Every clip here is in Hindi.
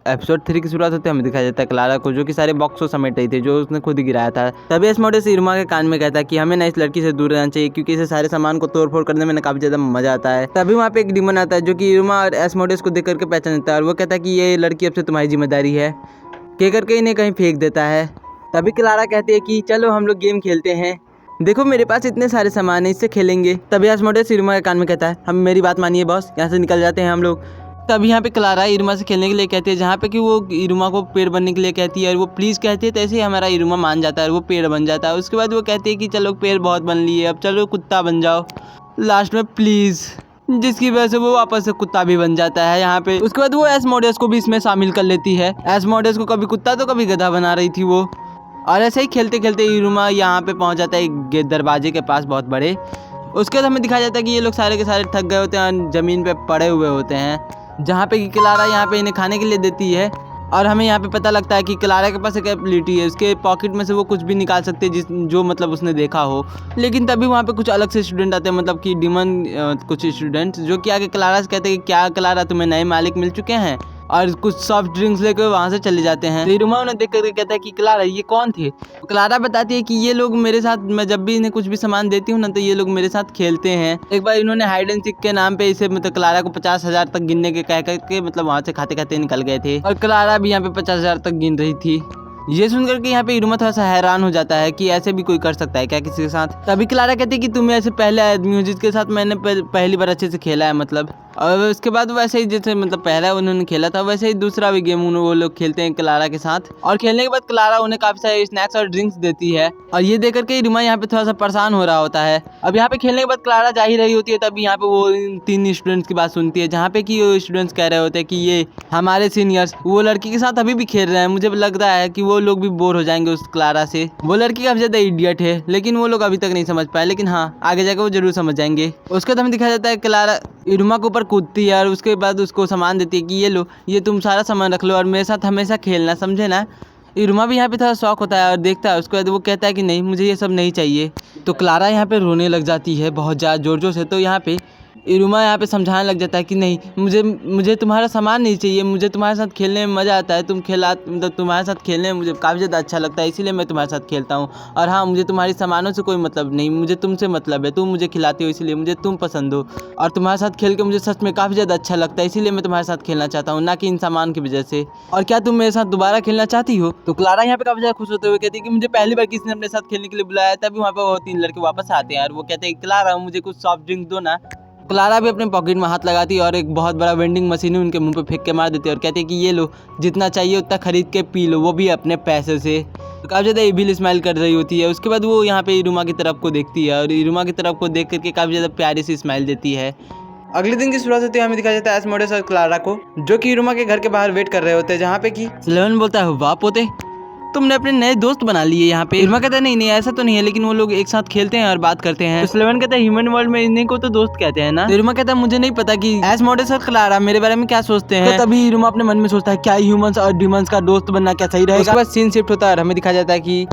एपिसोड 3 की शुरुआत होती है हमें दिखाया जाता है क्लारा को, जो कि सारे बॉक्स को समेट रही थी, जो उसने खुद ही गिराया था। तभी एस्मोडेस इरुमा के कान में कहता है कि हमें ना इस लड़की से दूर रहना चाहिए, क्योंकि इसे सारे सामान को तोड़ फोड़ करने में काफी ज्यादा मजा आता है। तभी वहाँ पे एक डिमन आता है, जो कि इरुमा और एस्मोडेस को देख करके पहचान लेता है, और वो कहता है कि ये लड़की अब से तुम्हारी जिम्मेदारी है, कह करके इन्हें कहीं फेंक देता है। तभी क्लारा कहती है कि चलो हम लोग गेम खेलते हैं, देखो मेरे पास इतने सारे सामान है, इससे खेलेंगे। तभी एस्मोडेस इरुमा के कान में कहता है हम मेरी बात मानिए बॉस, यहाँ से निकल जाते हैं हम लोग। तभी यहाँ पे क्लारा इरुमा से खेलने के लिए कहती है, जहाँ पे कि वो इरुमा को पेड़ बनने के लिए कहती है, और वो प्लीज़ कहती है, तो ऐसे ही हमारा इरुमा मान जाता है और वो पेड़ बन जाता है। उसके बाद वो कहती है कि चलो पेड़ बहुत बन लिए, अब चलो कुत्ता बन जाओ लास्ट में प्लीज़, जिसकी वजह से वो वापस से कुत्ता भी बन जाता है यहाँ पे। उसके बाद वो एस्मोडेस को भी इसमें शामिल कर लेती है। एस्मोडेस को कभी कुत्ता तो कभी गधा बना रही थी वो, और ऐसे ही खेलते खेलते इरुमा यहाँ पे पहुँच जाता है एक दरवाजे के पास बहुत बड़े। उसके बाद हमें दिखाया जाता है कि ये लोग सारे के सारे थक गए होते हैं और ज़मीन पे पड़े हुए होते हैं, जहाँ पे कि क्लारा यहाँ पे इन्हें खाने के लिए देती है। और हमें यहाँ पे पता लगता है कि क्लारा के पास एक एबिलिटी है, उसके पॉकेट में से वो कुछ भी निकाल सकते हैं जो मतलब उसने देखा हो। लेकिन तभी वहाँ पे कुछ अलग से स्टूडेंट आते हैं, मतलब कि डिमन कुछ स्टूडेंट, जो कि आगे क्लारा से कहते हैं कि क्या क्लारा तुम्हें नए मालिक मिल चुके हैं, और कुछ सॉफ्ट ड्रिंक्स लेकर वहाँ से चले जाते हैं। तो इरुमा उन्हें देख करके कहता है कि क्लारा ये कौन थे। क्लारा बताती है कि ये लोग मेरे साथ, मैं जब भी इन्हें कुछ भी सामान देती हूँ ना, तो ये लोग मेरे साथ खेलते हैं। एक बार इन्होंने हाइड एंड सीक के नाम पे इसे मतलब क्लारा को 50,000 तक गिनने के कह करके मतलब वहाँ से खाते खाते निकल गए थे, और क्लारा भी यहाँ पे 50,000 तक गिन रही थी। ये सुनकर के यहाँ पे इरुमा थोड़ा सा हैरान हो जाता है कि ऐसे भी कोई कर सकता है क्या किसी के साथ। तभी क्लारा कहती है कि तुम ऐसे पहले आदमी हो जिसके साथ मैंने पहली बार अच्छे से खेला है, मतलब। और उसके बाद वैसे ही जैसे मतलब पहला उन्होंने खेला था, वैसे ही दूसरा भी गेम वो लोग खेलते हैं क्लारा के साथ। और खेलने के बाद क्लारा उन्हें काफी सारे स्नैक्स और ड्रिंक्स देती है, और ये देख करके इरुमा यहाँ पे थोड़ा सा परेशान हो रहा होता है। अब यहाँ पे खेलने के बाद क्लारा जा ही रही होती है, तभी यहाँ पे वो इन 3 स्टूडेंट्स की बात सुनती है, जहाँ पे कि वो स्टूडेंट्स कह रहे होते हैं कि ये हमारे सीनियर्स वो लड़की के साथ अभी भी खेल रहे हैं, मुझे लग रहा है कि वो लोग भी बोर हो जाएंगे उस क्लारा से। वो लड़की काफी ज्यादा इडियट है, लेकिन वो लोग अभी तक नहीं समझ पाए, लेकिन हाँ आगे जाकर वो जरूर समझ जाएंगे। उसके बाद हमें दिखाया जाता है क्लारा इरुमा के ऊपर कूदती है, और उसके बाद उसको सामान देती है कि ये लो, ये तुम सारा सामान रख लो और मेरे साथ हमेशा खेलना, समझे ना। इरुमा भी यहाँ पे थोड़ा शौक होता है और देखता है, उसके बाद वो कहता है कि नहीं मुझे ये सब नहीं चाहिए। तो क्लारा यहाँ पे रोने लग जाती है बहुत ज़्यादा जोर जोर से। तो यहाँ पे इरुमा यहाँ पे समझाने लग जाता है कि नहीं मुझे तुम्हारा सामान नहीं चाहिए, मुझे तुम्हारे साथ खेलने में मज़ा आता है, मतलब तुम्हारे साथ खेलने में मुझे काफ़ी ज़्यादा अच्छा लगता है, इसीलिए मैं तुम्हारे साथ खेलता हूँ। और हाँ मुझे तुम्हारे सामानों से कोई मतलब नहीं, मुझे तुमसे मतलब है, तुम मुझे खिलाती हो इसलिए मुझे तुम पसंद हो, और तुम्हारे साथ खेल के मुझे सच में काफ़ी ज़्यादा अच्छा लगता है, इसीलिए मैं तुम्हारे साथ खेलना चाहता हूँ, ना कि इन सामान की वजह से। और क्या तुम मेरे साथ दोबारा खेलना चाहती हो। तो क्लारा यहाँ पे काफ़ी ज़्यादा खुश होते हुए कहती है कि मुझे पहली बार किसी ने अपने साथ खेलने के लिए बुलाया। तभी वहाँ पे वो 3 लड़के वापस आते हैं और वो कहते हैं क्लारा मुझे कुछ सॉफ्ट ड्रिंक दो ना। क्लारा भी अपने पॉकेट में हाथ लगाती है और एक बहुत बड़ा वेंडिंग मशीन उनके मुंह पे फेंक के मार देती है, और कहती है कि ये लो जितना चाहिए उतना खरीद के पी लो, वो भी अपने पैसे से। तो काफ़ी ज़्यादा इविल स्माइल कर रही होती है। उसके बाद वो यहाँ पे इरुमा की तरफ को देखती है, और इरुमा की तरफ को देख करके काफ़ी ज़्यादा प्यारी सी स्माइल देती है। अगले दिन की शुरुआत होती है, हमें दिखाया जाता है एस्मोडेस और क्लारा को, जो कि इरुमा के घर के बाहर वेट कर रहे होते हैं, जहाँ पे कि स्लेवन बोलता है वाह पोते तुमने अपने नए दोस्त बना लिए यहाँ पे। इरुमा कहता है नहीं ऐसा तो नहीं है, लेकिन वो लोग एक साथ खेलते हैं और बात करते हैं। तो स्लेवन कहता है ह्यूमन वर्ल्ड में इन्हीं को तो दोस्त कहते हैं ना। तो इरुमा कहता है मुझे नहीं पता कि एस्मोडेस और क्लारा मेरे बारे में क्या सोचते हैं। तो तभी इरुमा अपने मन में सोचता है क्या ह्यूमंस और डिमंस का दोस्त बनना क्या सही रहेगा। उसके बाद सीन शिफ्ट होता है और हमें दिखाया जाता है कि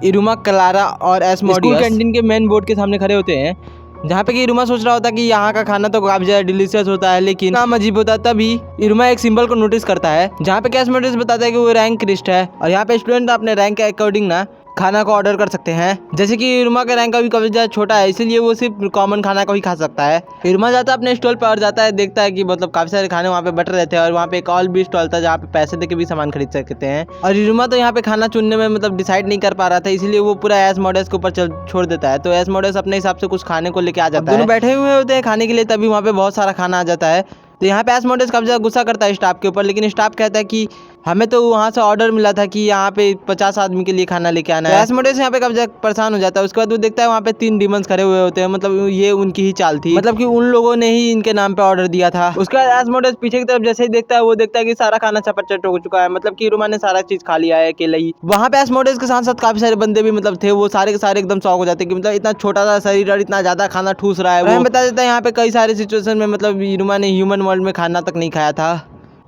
इरुमा, क्लारा और एस्मोडेस स्कूल कैंटीन के मेन बोर्ड के सामने खड़े होते हैं, जहाँ पे कि इरुमा सोच रहा होता है कि यहाँ का खाना तो काफी ज्यादा डिलीशियस होता है, लेकिन नाम अजीब होता है। तभी इरुमा एक सिंबल को नोटिस करता है, जहाँ पे एस्मोडेस बताता है कि वो रैंक लिस्ट है, और यहाँ पे स्टूडेंट अपने रैंक के अकॉर्डिंग ना खाना को ऑर्डर कर सकते हैं। जैसे कि इरुमा का रैंक अभी काफी ज्यादा छोटा है, इसीलिए वो सिर्फ कॉमन खाना को ही खा सकता है। इरुमा जाता है अपने स्टॉल पर और जाता है, देखता है कि मतलब काफी सारे खाने वहाँ पे बट रहे थे, और वहाँ पे एक और भी स्टॉल था जहाँ पे पैसे देके भी सामान खरीद सकते हैं। और इरुमा तो यहाँ पे खाना चुनने में मतलब डिसाइड नहीं कर पा रहा था, इसलिए वो पूरा एस्मोडेस के ऊपर छोड़ देता है। तो एस्मोडेस अपने हिसाब से कुछ खाने को लेके आ जाता है, दोनों बैठे हुए होते हैं खाने के लिए। तभी वहाँ पे बहुत सारा खाना आ जाता है। तो यहाँ पे एस्मोडेस काफी ज्यादा गुस्सा करता है स्टाफ के ऊपर, लेकिन स्टाफ कहता है कि हमें तो वहाँ से ऑर्डर मिला था कि यहाँ पे 50 आदमी के लिए खाना लेके आना है। एस्मोडेस यहाँ पे काफी ज्यादा परेशान हो जाता है। उसके बाद वो देखता है वहाँ पे 3 डिमंस खड़े हुए होते हैं, मतलब ये उनकी ही चाल थी, मतलब कि उन लोगों ने ही इनके नाम पे ऑर्डर दिया था। उसके बाद एस्मोडेस पीछे की तरफ जैसे ही देखता है, वो देखता है कि सारा खाना चपट हो चुका है, मतलब कि इरुमा ने सारा चीज खा लिया है अकेले ही। वहाँ पे एस्मोडेस के साथ साथ काफी सारे बंदे भी मतलब थे, वो सारे के सारे एकदम शॉक हो जाते हैं कि मतलब इतना छोटा सा शरीर और इतना ज्यादा खाना ठूस रहा है। वो बता देता है यहाँ पे कई सारे सिचुएशन में मतलब इरुमा ने ह्यूमन वर्ल्ड में खाना तक नहीं खाया था।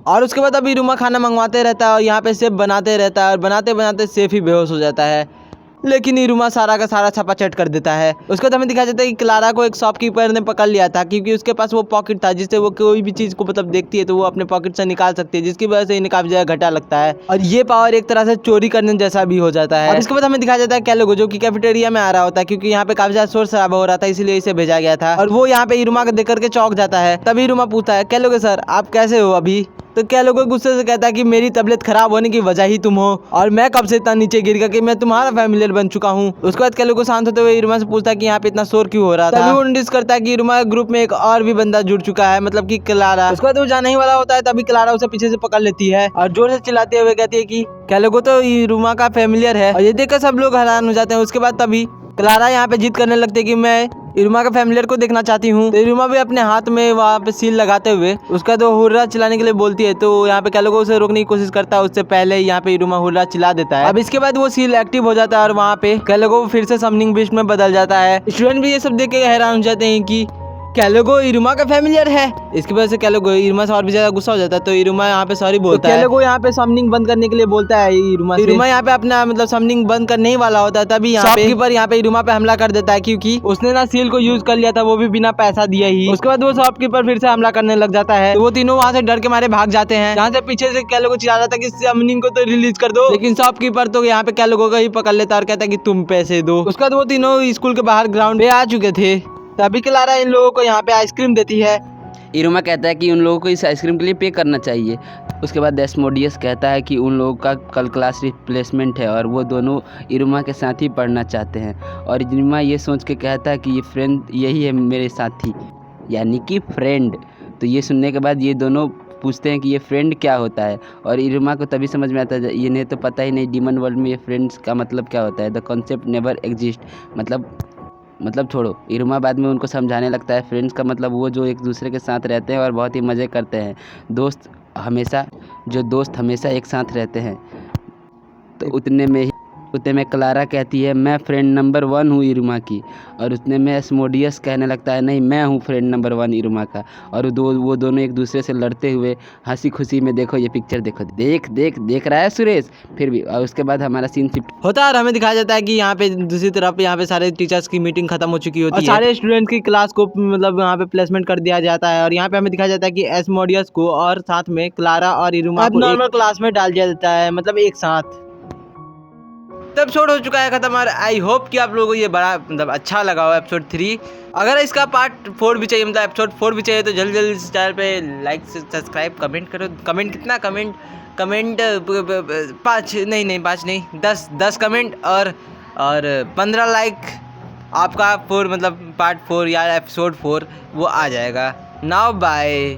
और उसके बाद अभी इरुमा खाना मंगवाते रहता है और यहाँ पे सेफ बनाते रहता है, और बनाते बनाते सेफ ही बेहोश हो जाता है। लेकिन इरुमा सारा का सारा छापा चट कर देता है। उसके बाद हमें दिखाया जाता है कि क्लारा को एक शॉपकीपर ने पकड़ लिया था, क्योंकि उसके पास वो पॉकेट था जिससे वो कोई भी चीज को मतलब देखती है तो वो अपने पॉकेट से निकाल सकती है, जिसकी वजह से इन्हें काफी ज्यादा घाटा लगता है और ये पावर एक तरह से चोरी करने जैसा भी हो जाता है। और इसके बाद हमें दिखाया जाता है कैलोगो जो कि कैफेटेरिया में आ रहा होता है, क्योंकि यहाँ पे काफी ज्यादा शोर शराबा हो रहा था, इसलिए इसे भेजा गया था। और वो यहाँ पे इरुमा को देख करके चौंक जाता है। तभी इरुमा पूछता है कैलोगो सर आप कैसे हो अभी? तो कैलोगो गुस्से से कहता है कि मेरी तबीयत खराब होने की वजह ही तुम हो और मैं कब से इतना नीचे गिर गया कि मैं तुम्हारा फैमिलियर बन चुका हूँ। उसके बाद कैलोगो शांत होते हुए इरुमा से पूछता है कि यहाँ पे इतना शोर क्यों हो रहा था। तभी वो नोटिस करता है कि इरुमा ग्रुप में एक और भी बंदा जुड़ चुका है, मतलब कि क्लारा। उसके बाद वो जाने ही वाला होता है, तभी क्लारा उसे पीछे से पकड़ लेती है और जोर से चिल्लाते हुए कहती है कि कैलोगो तो इरुमा का फैमिलियर है। और ये देखकर सब लोग हैरान हो जाते हैं। उसके बाद तभी क्लारा यहाँ पे जिद करने लगती है कि मैं इरुमा का फैमिलियर को देखना चाहती हूँ। तो इरुमा भी अपने हाथ में वहाँ पे सील लगाते हुए उसका तो हुर्रा चिल्लाने के लिए बोलती है, तो यहाँ पे कैलोगो उसे रोकने की कोशिश करता है। उससे पहले यहाँ पे इरुमा हुर्रा चिल्ला देता है। अब इसके बाद वो सील एक्टिव हो जाता है और वहाँ पे कैलोगो फिर से समनिंग बीस्ट में बदल जाता है। स्टूडेंट भी ये सब देख के हैरान हो जाते हैं कि कैलोगो इरुमा का फैमिलियर है। इसकी वजह से कैलोगो इरुमा से और भी ज्यादा गुस्सा हो जाता है, तो इरुमा यहाँ पे सॉरी बोलता है। कैलोगो यहाँ पे समनिंग बंद करने के लिए बोलता है इरुमा से। इरुमा यहाँ पे अपना मतलब समनिंग बंद करने ही वाला होता है, तभी यहाँ पे इरुमा पे हमला कर देता है, क्योंकि उसने ना सील को यूज कर लिया था, वो भी बिना पैसा दिए ही। उसके बाद वो शॉपकीपर फिर से हमला करने लग जाता है, तो वो तीनों वहाँ से डर के मारे भाग जाते हैं। जहाँ से पीछे से कैलोगो चिल्ला रहा था कि समनिंग को तो रिलीज कर दो, लेकिन शॉपकीपर तो यहाँ पे कैलोगो को ही पकड़ लेता है और कहता है कि तुम पैसे दो। उसके बाद वो तीनों स्कूल के बाहर ग्राउंड पे आ चुके थे। तभी क्लारा इन लोगों को यहाँ पे आइसक्रीम देती है। इरुमा कहता है कि उन लोगों को इस आइसक्रीम के लिए पे करना चाहिए। उसके बाद एस्मोडियस कहता है कि उन लोगों का कल क्लास रिप्लेसमेंट है और वो दोनों इरुमा के साथ ही पढ़ना चाहते हैं। और इरुमा ये सोच के कहता है कि ये फ्रेंड यही है मेरे साथी, यानी कि फ्रेंड। तो ये सुनने के बाद ये दोनों पूछते हैं कि ये फ्रेंड क्या होता है, और इरुमा को तभी समझ में आता है इन्हें तो पता ही नहीं डीमन वर्ल्ड में ये फ्रेंड्स का मतलब क्या होता है। द कॉन्सेप्ट नेवर एग्जिस्ट, मतलब छोड़ो। इरुमा बाद में उनको समझाने लगता है फ्रेंड्स का मतलब वो जो एक दूसरे के साथ रहते हैं और बहुत ही मज़े करते हैं। दोस्त हमेशा एक साथ रहते हैं। तो उतने में क्लारा कहती है मैं फ्रेंड नंबर 1 हूँ इरुमा की, और उतने में एस्मोडियस कहने लगता है नहीं मैं हूँ फ्रेंड नंबर 1 इरुमा का। और वो दोनों एक दूसरे से लड़ते हुए हंसी खुशी में, देखो ये पिक्चर देखो, देख रहा है सुरेश फिर भी। और उसके बाद हमारा सीन शिफ्ट होता है और हमें दिखाया जाता है कि यहाँ पे दूसरी तरफ यहाँ पे सारे टीचर्स की मीटिंग खत्म हो चुकी होती है, सारे स्टूडेंट्स की क्लास को मतलब यहाँ पे प्लेसमेंट कर दिया जाता है। और यहाँ पे हमें दिखाया जाता है कि एस्मोडियस को और साथ में क्लारा और इरुमा को नॉर्मल क्लास में डाल दिया जाता है, मतलब एक साथ। तब एपिसोड हो चुका है खत्म और आई होप कि आप लोगों को ये बड़ा मतलब अच्छा लगा हो एपिसोड 3। अगर इसका पार्ट 4 भी चाहिए, मतलब एपिसोड 4 भी चाहिए, तो जल्दी इस चैनल पे लाइक सब्सक्राइब कमेंट करो। कमेंट कितना कमेंट 5 नहीं 10 कमेंट और 15 लाइक आपका 4 मतलब पार्ट 4 या एपिसोड 4 वो आ जाएगा। Now bye.